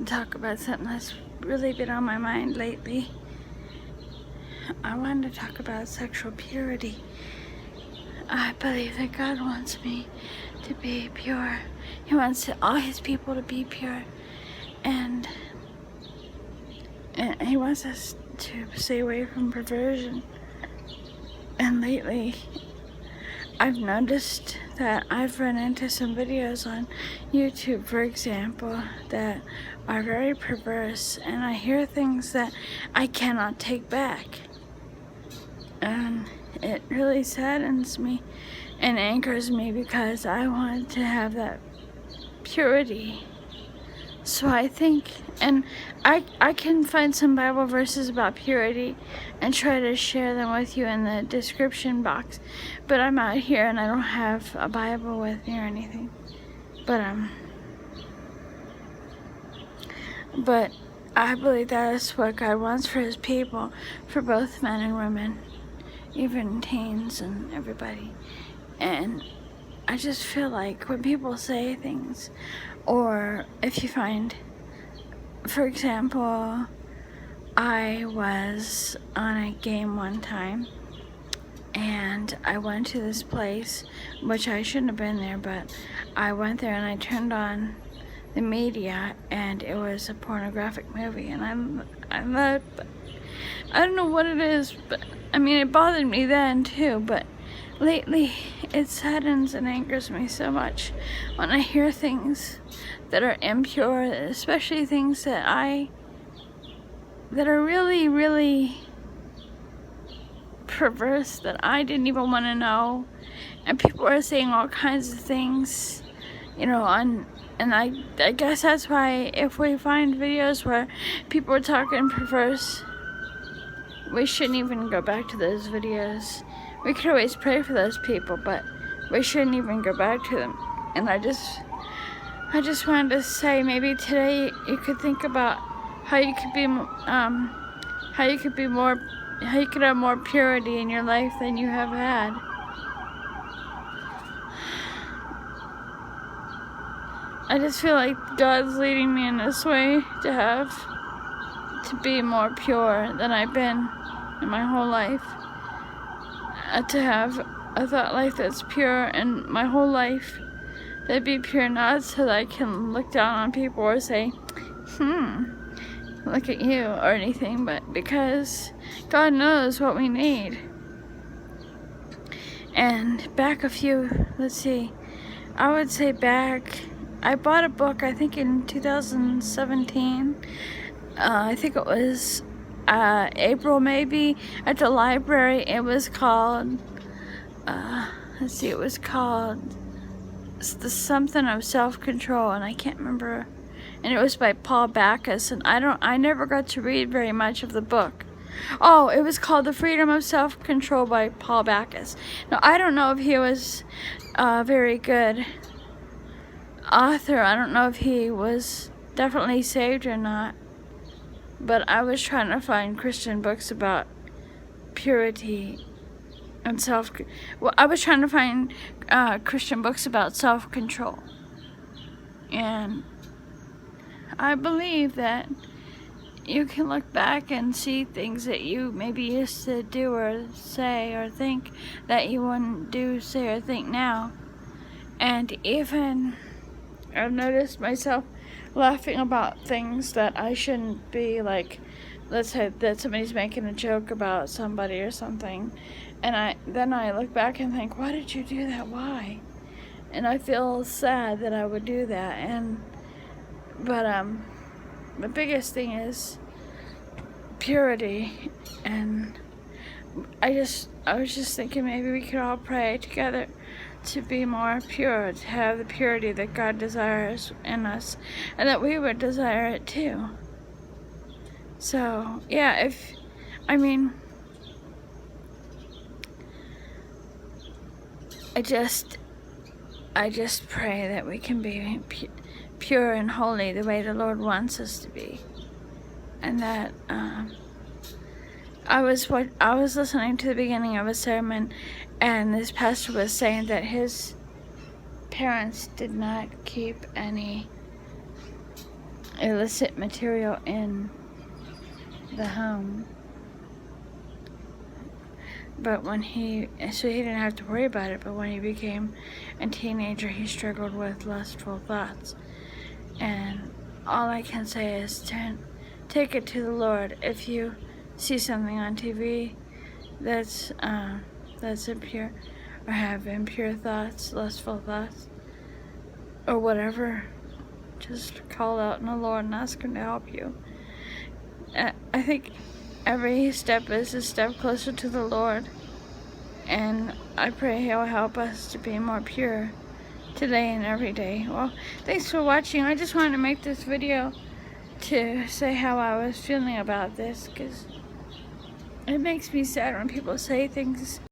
talk about something that's really been on my mind lately. I wanted to talk about sexual purity. I believe that God wants me to be pure. He wants all his people to be pure. And he wants us to stay away from perversion. And lately, I've noticed that I've run into some videos on YouTube, for example, that are very perverse, and I hear things that I cannot take back. And it really saddens me and angers me because I want to have that purity. So I think, and I can find some Bible verses about purity and try to share them with you in the description box. But I'm out here and I don't have a Bible with me or anything. But I believe that is what God wants for his people, for both men and women, even teens and everybody. And I just feel like when people say things, or if you find, for example, I was on a game one time and I went to this place, which I shouldn't have been there, but I went there and I turned on the media and it was a pornographic movie, and I don't know what it is, but I mean, it bothered me then too, but lately it saddens and angers me so much when I hear things that are impure, especially things that are really, really perverse that I didn't even want to know, and people are saying all kinds of things, and I guess that's why if we find videos where people are talking perverse, we shouldn't even go back to those videos. We could always pray for those people, but we shouldn't even go back to them. And I just wanted to say, maybe today you could think about how you could have more purity in your life than you have had. I just feel like God's leading me in this way to be more pure than I've been in my whole life. To have a thought life that's pure, and my whole life that'd be pure, not so that I can look down on people or say, look at you or anything, but because God knows what we need. And back I bought a book, I think in 2017. I think it was April maybe, at the library. It was called, it was called the something of self-control, and I can't remember. And it was by Paul Backus, and I never got to read very much of the book. Oh, it was called The Freedom of Self-Control by Paul Backus. Now, I don't know if he was a very good author. I don't know if he was definitely saved or not. But I was trying to find Christian books about purity and I was trying to find Christian books about self-control. And I believe that you can look back and see things that you maybe used to do or say or think that you wouldn't do, say, or think now. And even I've noticed myself laughing about things that I shouldn't be, like, let's say that somebody's making a joke about somebody or something, and then I look back and think, why did you do that? Why? And I feel sad that I would do that. But the biggest thing is purity, and I was just thinking maybe we could all pray together to be more pure, to have the purity that God desires in us, and that we would desire it too. So, yeah, I just pray that we can be pure and holy the way the Lord wants us to be. And that, I was listening to the beginning of a sermon, and this pastor was saying that his parents did not keep any illicit material in the home. But so he didn't have to worry about it, but when he became a teenager, he struggled with lustful thoughts. And all I can say is take it to the Lord. If you see something on TV that's impure, or have impure thoughts, lustful thoughts, or whatever, just call out in the Lord and ask Him to help you. I think every step is a step closer to the Lord, and I pray He'll help us to be more pure today and every day. Well, thanks for watching. I just wanted to make this video to say how I was feeling about this, because it makes me sad when people say things